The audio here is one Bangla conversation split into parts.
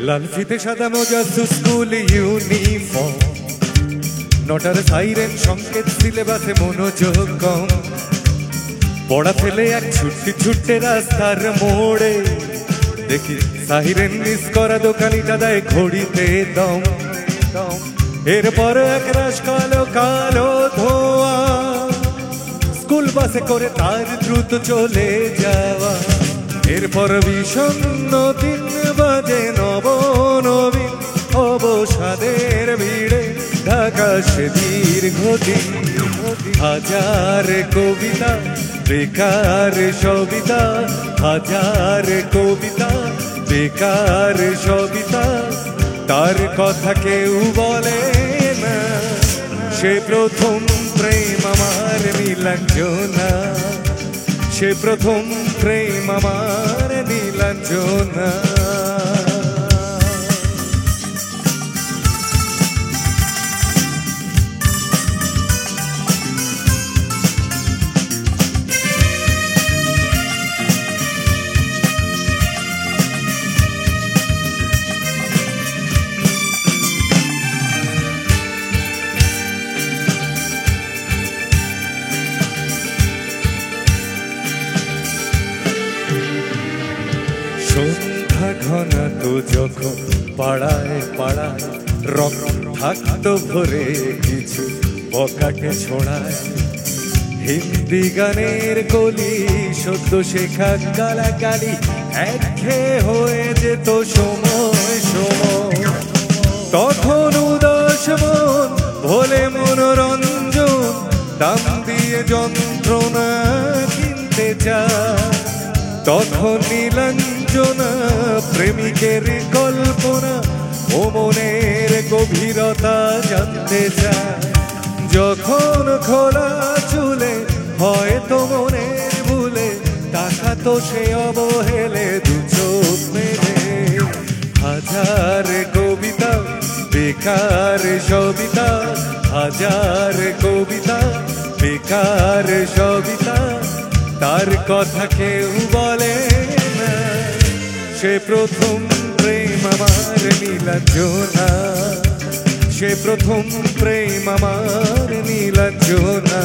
লাল ফিতে সাদা মোজা স্কুল ইউনিফর্ম, নটার সাইরেন সংকেত সিলেবাসে মনোযোগ কম। পড়া ফেলে এক ছুট্টি ছুট্টে রাস্তার মোড়ে, দেখি সাইরেন মিস করা দোকানিটা দেয় ঘড়িতে দম। এরপর এক রাশ কালো কালো ধোয়া, স্কুল বাসে করে তার দ্রুত চলে যাওয়া। এরপর বিষণ্ণ দিন বাজে নব নবীন অবসাদের ভিড়ে ঢাকা সে দীর্ঘদিন। হাজার কবিতা বেকার সবিতা, হাজার কবিতা বেকার সবিতা, তার কথা কেউ বলে না। সে প্রথম প্রেম আমার নীলাঞ্জনা, সে প্রথম প্রেম আমার নীলাঞ্জনা। সন্ধ্যা ঘনাতো যখন পাড়ায় পাড়ায়, রকম থাকতো ভরে কিছু পকেটে ছড়ায়। হিন্দি গানের কলি সদ্য শেখা গালাগালি একঘেয়ে হয়ে যেত সময় সময়। তখন উদাস মন ভোলে মনোরঞ্জন, দাম দিয়ে যন্ত্রণা কিনতে চায়। তখন নীলাঞ্জনা প্রেমিকের কল্পনা ও মনের গভীরতা জানতে চায়। যখন খোলা চুলে হয়তো মনের ভুলে, তাকাতো সে অবহেলে দু চোখ মেলে। হাজার কবিতা বেকার সবিতা, হাজার কবিতা বেকার সবিতা, তার কথা কেউ বলে না। সে প্রথম প্রেম আমার নীলাঞ্জনা, সে প্রথম প্রেম আমার নীলাঞ্জনা।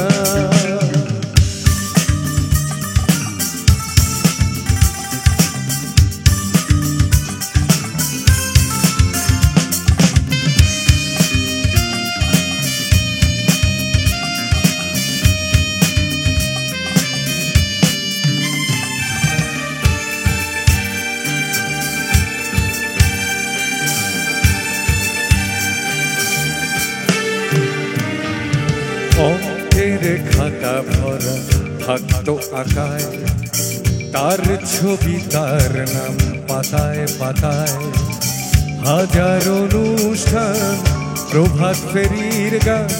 অঙ্কের খাতা ভরা থাকতো আঁকায়, তার ছবি তার নাম পাতায় পাতায়। হাজার অনুষ্ঠান প্রভাত ফেরির গান,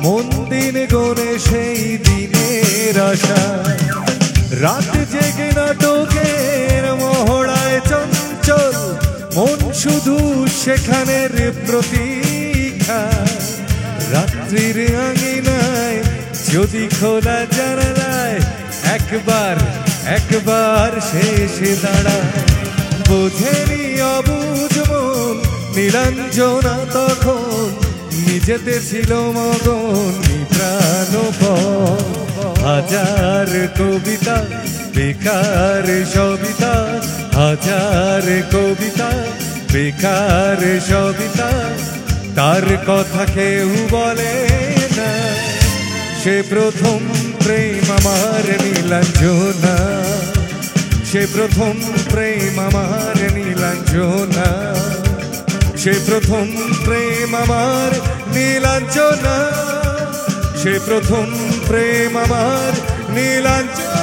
মন দিন গনে সেই দিনের আশা। রাত জেগে নাটকের মহড়ায় চঞ্চল মন শুধু সেখানের প্রতীক্ষা। রাত্রির আঙিনায় যদি খোলা জানালায় একবার একবার শেষে দাঁড়ায়। বোঝেনি অবুঝ মন নীলাঞ্জনা তখন, নিজেতে ছিল মগন প্রাণপণ। হাজার কবিতা বেকার সবিতা, হাজার কবিতা বেকার সবিতা, তার কথা কেউ বলে না। সে প্রথম প্রেম আমার নীলাঞ্জনা, সে প্রথম প্রেম আমার নীলাঞ্জনা, সে প্রথম প্রেম আমার নীলাঞ্জনা, সে প্রথম প্রেম আমার নীলাঞ্জনা।